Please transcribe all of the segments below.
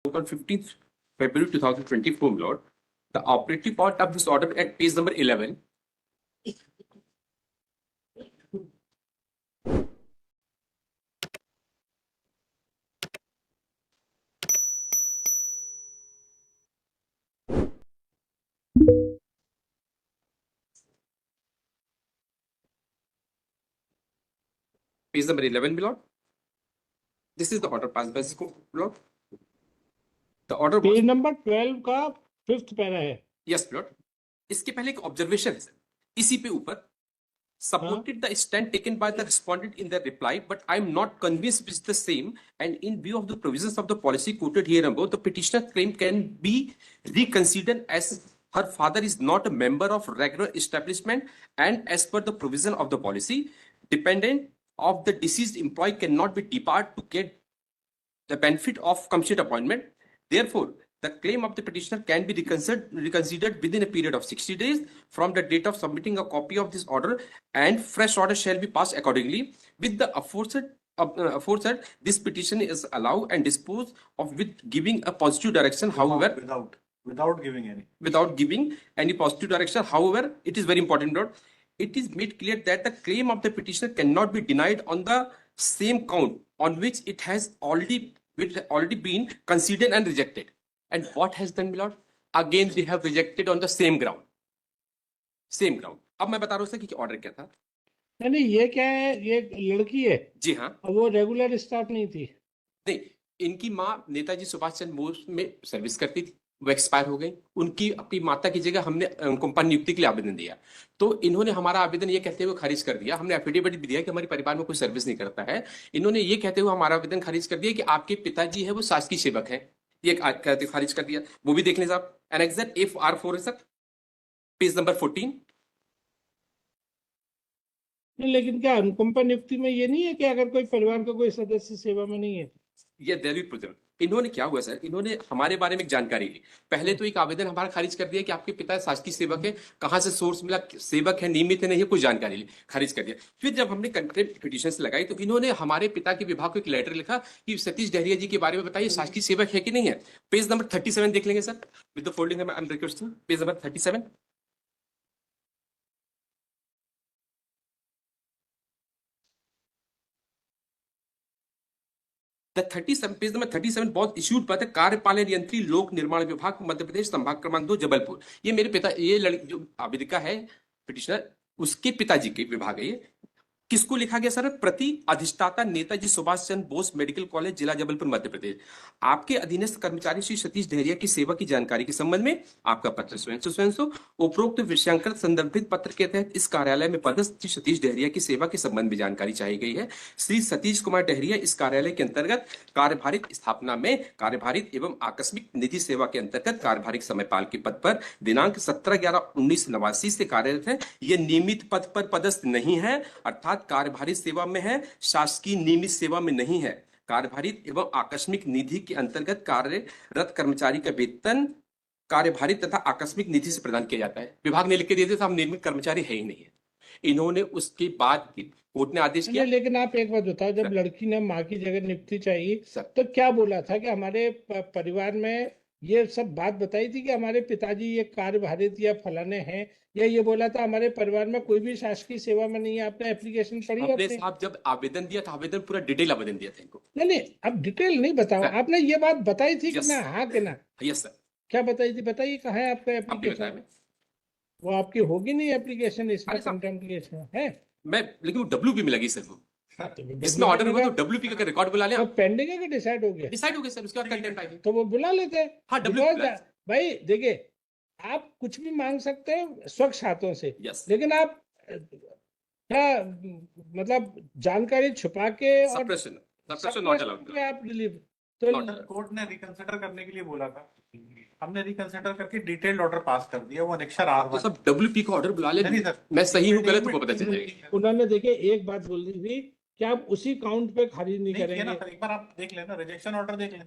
on 15th February 2024, Lord. The operative part of this order at page number 11. Page number 11, Lord. This is the order passed by this Lord. The order page number 12 का 5th para है. Yes, Lord. इसके पहले एक observation है इसी पे ऊपर. Supported the stand taken by the respondent in their reply, but I am not convinced with the same. And in view of the provisions of the policy quoted here above, the petitioner's claim can be reconsidered as her father is not a member of regular establishment, and as per the provision of the policy, dependent of the deceased employee cannot be debarred to get the benefit of compensate appointment. Therefore, the claim of the petitioner can be reconsidered within a period of 60 days from the date of submitting a copy of this order, and fresh order shall be passed accordingly. With the aforesaid, this petition is allowed and disposed of with giving a positive direction. However, without giving any positive direction. However, it is very important note. It is made clear that the claim of the petitioner cannot be denied on the same count on which it has already been considered and rejected. And what has done, my lord? Again, they have rejected on the same ground. Same ground. अब मैं बता रहा हूँ कि order क्या था. नहीं, ये क्या है? ये लड़की है. जी हाँ. वो रेगुलर स्टाफ नहीं थी. नहीं, इनकी माँ नेताजी सुभाष चंद्र बोस में सर्विस करती थी. वो एक्सपायर हो गई. उनकी अपनी माता की जगह हमने उनको पद नियुक्ति के लिए आवेदन दिया, तो इन्होंने हमारा आवेदन ये कहते हुए खारिज कर दिया. हमने एफिडेविट भी दिया कि हमारे परिवार में कोई सर्विस नहीं करता है. इन्होंने ये कहते हुए हमारा आवेदन खारिज कर दिया कि आपके पिताजी है वो शासकीय सेवक है. ये कहते खारिज कर दिया. वो भी देख लें साहब. एनेक्सर FR4 है सर, पेज नंबर 14. नहीं, लेकिन क्या अनुकंपा नियुक्ति में ये नहीं है कि अगर कोई परिवार का कोई सदस्य सेवा में नहीं है? ये दैविक प्रजन. इन्होंने क्या हुआ सर, इन्होंने हमारे बारे में जानकारी ली. पहले तो एक आवेदन हमारा खारिज कर दिया कि आपके पिता शासकीय सेवक है, कहां से सोर्स मिला, सेवक है, नियमित है, नहीं है, कोई जानकारी ली, खारिज कर दिया. फिर जब हमने कंप्लेंट पिटीशन से लगाई तो इन्होंने हमारे पिता के विभाग को एक लेटर लिखा कि सतीश डहरिया जी के बारे में बताइए, शासकीय सेवक है कि नहीं है. पेज नंबर 37 देख लेंगे sir with the folding. I am requesting page number 37. The 37 page number 37 बहुत इश्यूड पद है, कार्यपालन यंत्री लोक निर्माण विभाग मध्य प्रदेश संभाग क्रमांक 2 जबलपुर. ये मेरे पिता, ये लड़की जो आवेदिका है पिटिशनर, उसके पिताजी के विभाग है. ये किसको लिखा गया सर? प्रति अधिष्ठाता नेताजी सुभाष चंद्र बोस मेडिकल कॉलेज जिला जबलपुर मध्य प्रदेश. आपके अधीनस्थ कर्मचारी श्री सतीश डहरिया की सेवा की जानकारी के संबंध में आपका पत्र स्वयं उपरोक्त विषयांकन संदर्भित पत्र के तहत इस कार्यालय में पदस्थ श्री सतीश डहरिया की सेवा के संबंध में जानकारी चाहिए गई है. श्री सतीश कुमार डहरिया इस कार्यालय के अंतर्गत कार्यभारित स्थापना में कार्यभारित एवं आकस्मिक निधि सेवा के अंतर्गत कार्यभारित समयपाल के पद पर दिनांक 17/11/1989 से कार्यरत है. ये नियमित पद पर पदस्थ नहीं है, अर्थात कार्यभारित सेवा में है, शासकीय नियमित सेवा में नहीं है. कार्यभारित एवं आकस्मिक निधि के अंतर्गत कार्यरत कर्मचारी का वेतन कार्यभारित तथा आकस्मिक निधि से प्रदान किया जाता है. विभाग ने लिख के दिए थे, हम नियमित कर्मचारी है ही नहीं है. इन्होंने उसके बाद कोर्ट ने आदेश किया. लेकिन आप एक बात बताओ, जब लड़की ने माँ की जगह नियुक्ति चाहिए तो क्या बोला था कि हमारे परिवार में ये सब बात बताई थी कि हमारे पिताजी ये कार्यभारित या फलाने हैं, या ये बोला था हमारे परिवार में कोई भी शासकीय सेवा में नहीं है? आपने एप्लीकेशन पढ़ी? आपने साहब जब आवेदन दिया था, आवेदन पूरा डिटेल आवेदन दिया था इनको. नहीं, अब डिटेल नहीं बताओ. आपने ये बात बताई थी कि ना हाँ के ना? Yes sir. क्या बताई थी? बताइए, कहाँ है आपका एप्लीकेशन? वो आपकी होगी नहीं एप्लीकेशन, इसमें कंटेम्प्ट है. मैं लेकिन वो WP में लगी सर. वो इसमें ऑर्डर हुआ तो WP का रिकॉर्ड बुला लिया. पेंडिंग है कि डिसाइड हो गया? डिसाइड हो गया सर. उसके बाद कंटेम्प्ट आएगी तो वो बुला लेते हैं. हाँ, भाई देखिए, आप कुछ भी मांग सकते हैं स्वच्छ हाथों से, लेकिन आप क्या मतलब जानकारी छुपा के और नॉट अलाउड आप रिलीव. तो कोर्ट ने रिकंसिडर करने के लिए बोला था, हमने रिकंसिडर करके डिटेल्ड ऑर्डर पास कर दिया. वो अनेक्शर R1 तो सब WP का ऑर्डर बुला ले. मैं सही हूँ गलत को पता चल जाएगा. उन्होंने देखिए एक बात बोल दी थी कि आप उसी काउंट पे खारिज नहीं करेंगे. एक बार आप देख लेना, रिजेक्शन ऑर्डर देख लेना.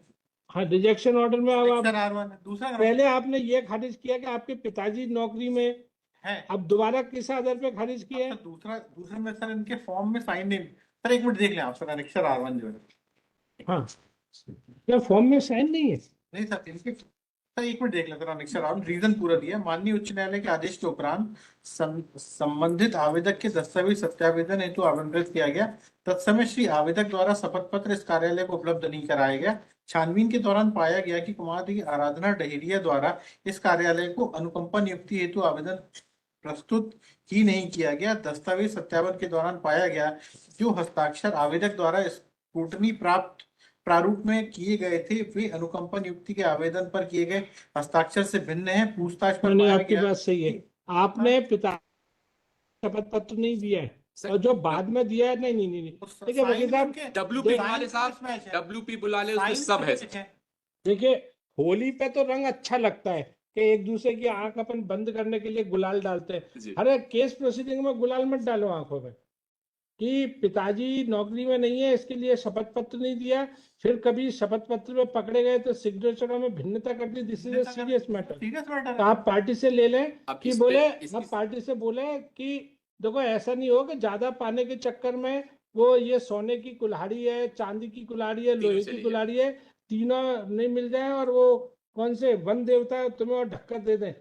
हाँ, रिजेक्शन ऑर्डर में अब R1 दूसरा पहले आपने ये खारिज किया कि आपके पिताजी नौकरी में है, अब दोबारा किस आधार पे खारिज किया है? दूसरा में सर इनके फॉर्म में साइन नहीं. सर एक मिनट देख लें आप सर, अनेक्सर R1 जो है. हाँ, क्या फॉर्म में साइन नहीं है? नहीं सर, इनके सर एक मिनट देख लेते हैं अनिक्षा राउंड रीजन पूरा दिया। माननीय उच्च न्यायालय के आदेश के उपरांत संबंधित आवेदक के दस्तावेज सत्यावेदन हेतु आमंत्रित किया गया। तत्समय श्री आवेदक द्वारा शपथ पत्र इस कार्यालय को उपलब्ध नहीं कराया गया। छानबीन के दौरान पाया गया कि कुमारी आराधना डहेरिया द्वारा इस कार्यालय को अनुकंपा नियुक्ति हेतु आवेदन प्रस्तुत ही नहीं किया गया। दस्तावेज सत्यापन के दौरान पाया गया जो हस्ताक्षर आवेदक द्वारा स्क्रूटनी प्राप्त प्रारूप में किए गए थे वे अनुकंपा नियुक्ति के आवेदन पर किए गए हस्ताक्षर से भिन्न है। पूछताछ पर पाया आपकी गया बात सही है, आपने पिता शपथ पत्र नहीं दिया है और जो बाद में दिया है नहीं ठीक है वकील साहब। WP बुलाले साहब, WP बुलाले, उसमें सब है। देखिए होली पे तो रंग अच्छा लगता है कि एक दूसरे की आंख अपन बंद करने के लिए गुलाल डालते हैं। अरे केस प्रोसीडिंग में गुलाल मत डालो आंखों में कि पिताजी नौकरी में नहीं है इसके लिए शपथ पत्र नहीं दिया, फिर कभी शपथ पत्र में पकड़े गए तो सिग्नेचरों में भिन्नता कर दी। This is a serious matter. तो आप पार्टी से ले लें कि बोले आप पार्टी से बोले कि देखो ऐसा नहीं हो कि ज्यादा पाने के चक्कर में वो ये सोने की कुल्हाड़ी है, चांदी की कुल्हाड़ी है, लोहे की कुल्हाड़ी है, तीनों नहीं मिल जाए और वो कौन से वन देवता तुम्हें और ढक्कर दे दें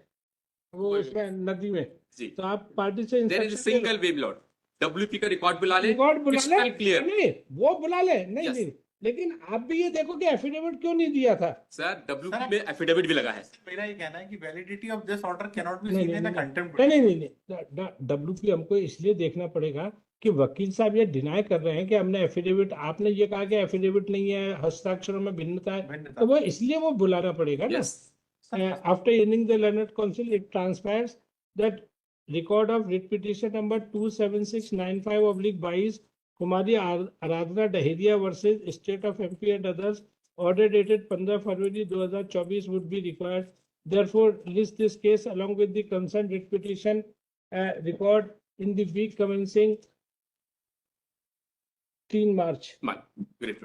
वो उसमें नदी में। तो आप पार्टी से सिंगल वे लॉर्ड WP का रिकॉर्ड बुला ले, क्लियर नहीं वो बुला ले नहीं लेकिन आप भी ये देखो कि एफिडेविट क्यों नहीं दिया था सर। WP में एफिडेविट भी लगा है। मेरा ये कहना है कि validity of this order can not be seen in a contempt. नहीं WP हमको इसलिए देखना पड़ेगा कि वकील साहब ये डिनाई कर रहे हैं कि हमने एफिडेविट, आपने ये कहा कि एफिडेविट नहीं है, हस्ताक्षरों में भिन्नता है, तो वो इसलिए वो बुलाना पड़ेगा ना। After hearing the learned counsel it transpires that record of writ petition number 27695/22 Kumari Aradhana Daheria versus State of MP and others, order dated 15 February 2024 would be required. Therefore, list this case along with the concerned writ petition record in the week commencing 3 March. Great.